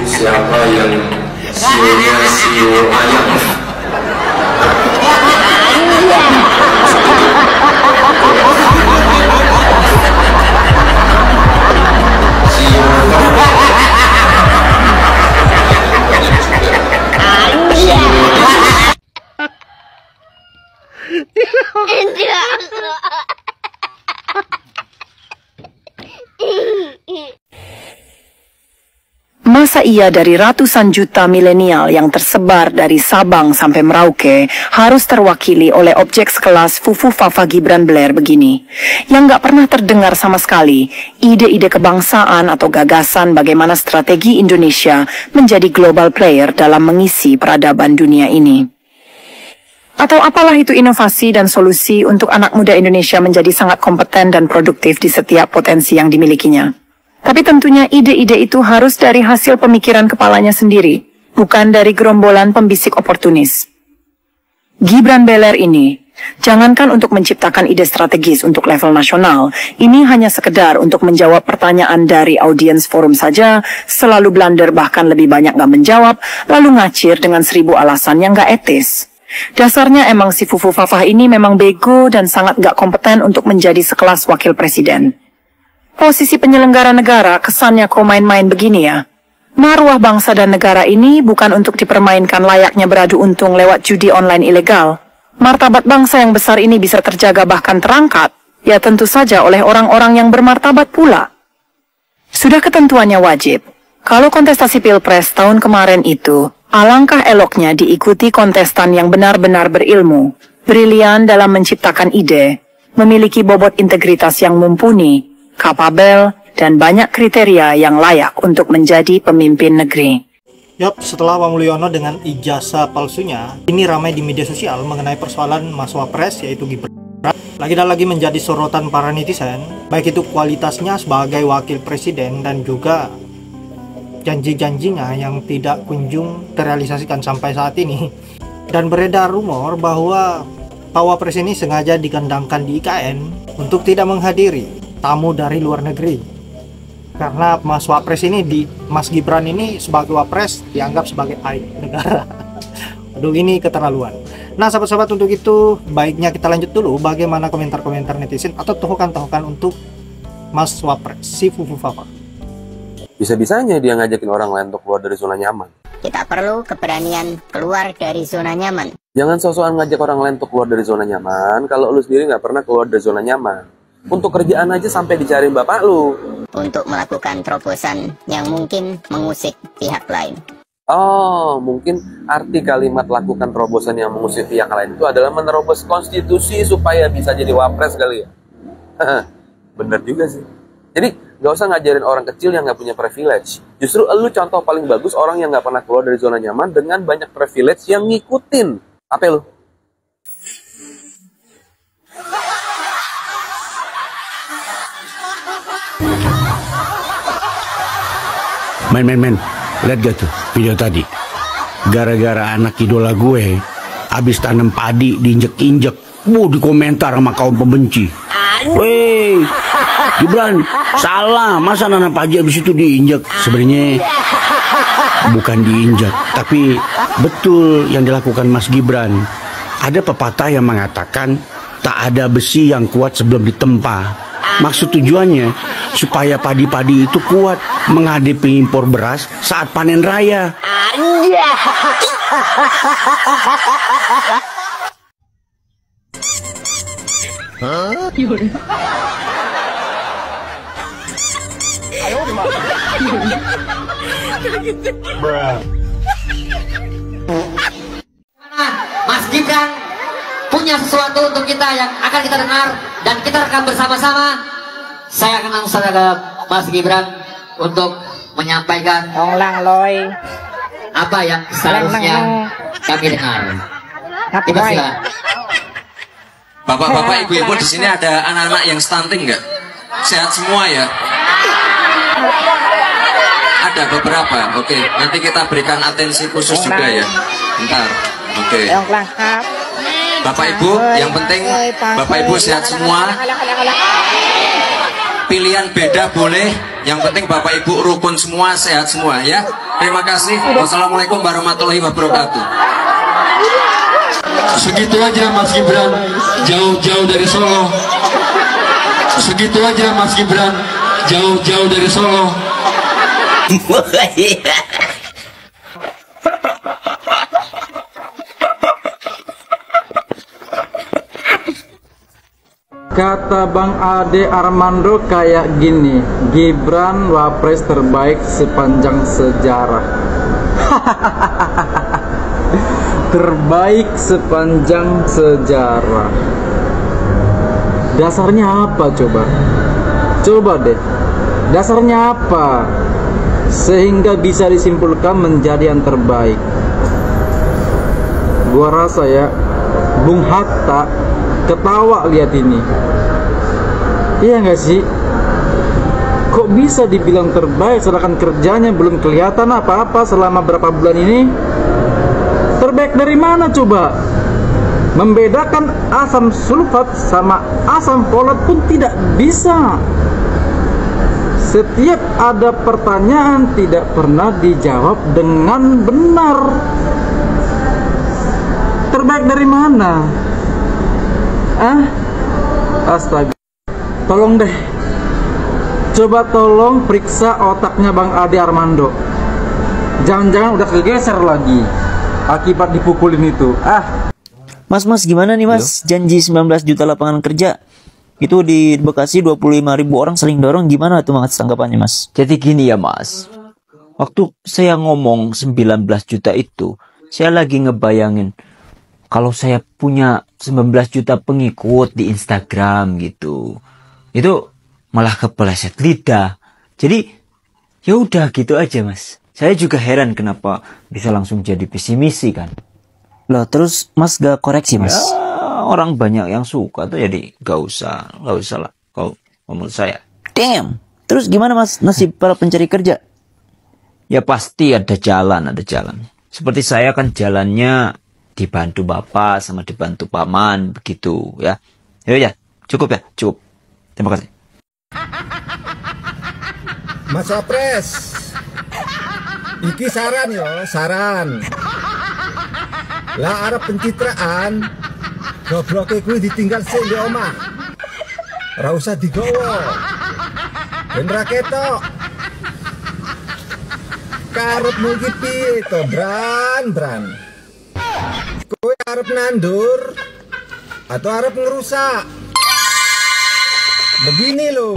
Siapa yang sionya sio ayam? Masa iya dari ratusan juta milenial yang tersebar dari Sabang sampai Merauke harus terwakili oleh objek sekelas Fufu Fafa Gibran Blair begini, yang gak pernah terdengar sama sekali ide-ide kebangsaan atau gagasan bagaimana strategi Indonesia menjadi global player dalam mengisi peradaban dunia ini. Atau apalah itu inovasi dan solusi untuk anak muda Indonesia menjadi sangat kompeten dan produktif di setiap potensi yang dimilikinya. Tapi tentunya ide-ide itu harus dari hasil pemikiran kepalanya sendiri, bukan dari gerombolan pembisik oportunis. Gibran Blair ini, jangankan untuk menciptakan ide strategis untuk level nasional, ini hanya sekedar untuk menjawab pertanyaan dari audiens forum saja, selalu blunder bahkan lebih banyak gak menjawab, lalu ngacir dengan 1000 alasan yang gak etis. Dasarnya emang si Fufu Fafah ini memang bego dan sangat gak kompeten untuk menjadi sekelas wakil presiden. Posisi penyelenggara negara kesannya kok main-main begini ya. Maruah bangsa dan negara ini bukan untuk dipermainkan layaknya beradu untung lewat judi online ilegal. Martabat bangsa yang besar ini bisa terjaga bahkan terangkat, ya tentu saja oleh orang-orang yang bermartabat pula. Sudah ketentuannya wajib. Kalau kontestasi Pilpres tahun kemarin itu, alangkah eloknya diikuti kontestan yang benar-benar berilmu, brilian dalam menciptakan ide, memiliki bobot integritas yang mumpuni, kapabel, dan banyak kriteria yang layak untuk menjadi pemimpin negeri. Yup, setelah Pak Mulyono dengan ijazah palsunya, ini ramai di media sosial mengenai persoalan Mas Wapres yaitu Gibran. Lagi dan lagi menjadi sorotan para netizen, baik itu kualitasnya sebagai wakil presiden dan juga janji-janjinya yang tidak kunjung terrealisasikan sampai saat ini. Dan beredar rumor bahwa Pak Wapres ini sengaja digandangkan di IKN untuk tidak menghadiri tamu dari luar negeri, karena Mas Wapres ini Mas Gibran ini sebagai Wapres dianggap sebagai aib negara. Aduh, ini keterlaluan. Nah sahabat-sahabat, untuk itu baiknya kita lanjut dulu bagaimana komentar-komentar netizen atau tohokan-tohokan untuk Mas Wapres si Fufu Fafa. Bisa-bisanya dia ngajakin orang lain untuk keluar dari zona nyaman. Kita perlu keberanian keluar dari zona nyaman. Jangan sok-sokan ngajak orang lain untuk keluar dari zona nyaman kalau lu sendiri nggak pernah keluar dari zona nyaman. Untuk kerjaan aja sampai dicariin bapak lu. Untuk melakukan terobosan yang mungkin mengusik pihak lain. Oh, mungkin arti kalimat lakukan terobosan yang mengusik pihak lain itu adalah menerobos konstitusi supaya bisa jadi wapres kali ya. Bener juga sih. Jadi gak usah ngajarin orang kecil yang gak punya privilege. Justru lu contoh paling bagus orang yang gak pernah keluar dari zona nyaman dengan banyak privilege yang ngikutin. Apa lu? Men, lihat gak tuh video tadi? Gara-gara anak idola gue habis tanam padi diinjek-injek, di komentar sama kaum pembenci. Weh, Gibran, salah, masa nanam padi habis itu diinjek? Sebenarnya bukan diinjek, tapi betul yang dilakukan Mas Gibran. Ada pepatah yang mengatakan tak ada besi yang kuat sebelum ditempa. Maksud tujuannya supaya padi-padi itu kuat menghadapi impor beras saat panen raya. Mas Gibran punya sesuatu untuk kita yang akan kita dengar dan kita rekam bersama-sama. Saya akan langsung ke Mas Gibran untuk menyampaikan apa yang seharusnya kami dengar. Tiba-tiba. Bapak-bapak, ibu-ibu di sini ada anak-anak yang stunting nggak? Sehat semua ya? Ada beberapa. Oke, nanti kita berikan atensi khusus juga ya. Bentar. Oke. Bapak Ibu, yang penting Bapak Ibu sehat semua. Pilihan beda boleh, Yang penting Bapak Ibu rukun semua, sehat semua ya. Terima kasih. Wassalamualaikum warahmatullahi wabarakatuh. Segitu aja Mas Gibran, jauh-jauh dari Solo. Segitu aja Mas Gibran, jauh-jauh dari Solo. Kata Bang Ade Armando kayak gini, Gibran wapres terbaik sepanjang sejarah. Terbaik sepanjang sejarah. Dasarnya apa coba? Coba deh, dasarnya apa? Sehingga bisa disimpulkan menjadi yang terbaik. Gua rasa ya, Bung Hatta ketawa lihat ini. Iya nggak sih? Kok bisa dibilang terbaik sedangkan kerjanya belum kelihatan apa-apa selama berapa bulan ini? Terbaik dari mana coba? Membedakan asam sulfat sama asam folat pun tidak bisa. Setiap ada pertanyaan tidak pernah dijawab dengan benar. Terbaik dari mana? Astaga. Tolong deh. Coba tolong periksa otaknya Bang Ade Armando. Jangan-jangan udah kegeser lagi akibat dipukulin itu. Mas gimana nih Mas? Janji 19 juta lapangan kerja. Itu di Bekasi 25.000 orang saling dorong, gimana tuh Mas tanggapannya Mas? Jadi gini ya Mas. Waktu saya ngomong 19 juta itu, saya lagi ngebayangin kalau saya punya 19 juta pengikut di Instagram gitu, itu malah kepeleset lidah. Jadi ya udah gitu aja Mas. Saya juga heran kenapa bisa langsung jadi pesimis kan. Loh terus Mas gak koreksi Mas? Ya, orang banyak yang suka tuh, jadi gak usah lah kalau menurut saya. Damn. Terus gimana Mas nasib para pencari kerja? Ya pasti ada jalan. Seperti saya kan jalannya dibantu Bapak sama dibantu Paman begitu ya. Ya cukup. Terima kasih. Mas Wapres, iki saran yo, saran. Lah arep pencitraan, gobloke kuwi ditinggal sik di omah. Ora usah digowo. Ben ra ketok. Karepmu iki piye to, Bran? Kowe arep nandur atau arep ngerusak? Begini loh.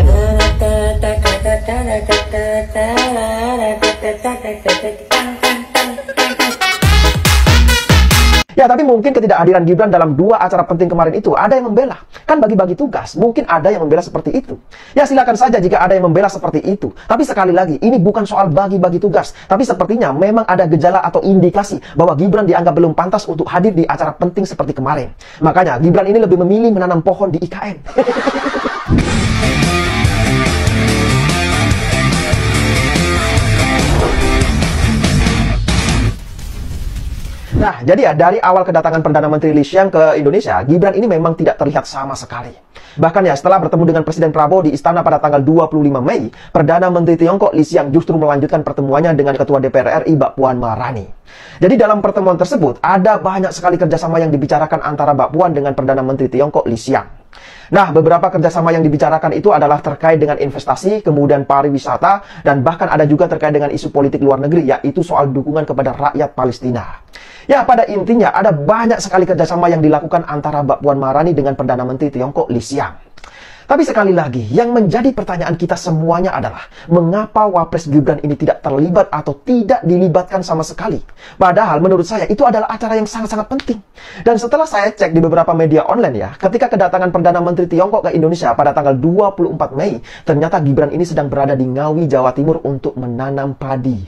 Ya, tapi mungkin ketidakhadiran Gibran dalam 2 acara penting kemarin itu ada yang membela. Kan bagi-bagi tugas, mungkin ada yang membela seperti itu. Ya, silakan saja jika ada yang membela seperti itu. Tapi sekali lagi, ini bukan soal bagi-bagi tugas. Tapi sepertinya memang ada gejala atau indikasi bahwa Gibran dianggap belum pantas untuk hadir di acara penting seperti kemarin. Makanya, Gibran ini lebih memilih menanam pohon di IKN. Nah, jadi ya, dari awal kedatangan Perdana Menteri Li Qiang ke Indonesia, Gibran ini memang tidak terlihat sama sekali. Bahkan ya, setelah bertemu dengan Presiden Prabowo di Istana pada tanggal 25 Mei, Perdana Menteri Tiongkok Li Qiang justru melanjutkan pertemuannya dengan Ketua DPR RI Mbak Puan Maharani. Jadi dalam pertemuan tersebut, ada banyak sekali kerjasama yang dibicarakan antara Mbak Puan dengan Perdana Menteri Tiongkok Li Qiang. Nah, beberapa kerjasama yang dibicarakan itu adalah terkait dengan investasi, kemudian pariwisata, dan bahkan ada juga terkait dengan isu politik luar negeri, yaitu soal dukungan kepada rakyat Palestina. Ya, pada intinya ada banyak sekali kerjasama yang dilakukan antara Mbak Puan Maharani dengan Perdana Menteri Tiongkok Li Qiang. Tapi sekali lagi, yang menjadi pertanyaan kita semuanya adalah, mengapa Wapres Gibran ini tidak terlibat atau tidak dilibatkan sama sekali? Padahal menurut saya itu adalah acara yang sangat-sangat penting. Dan setelah saya cek di beberapa media online ya, ketika kedatangan Perdana Menteri Tiongkok ke Indonesia pada tanggal 24 Mei, ternyata Gibran ini sedang berada di Ngawi, Jawa Timur untuk menanam padi.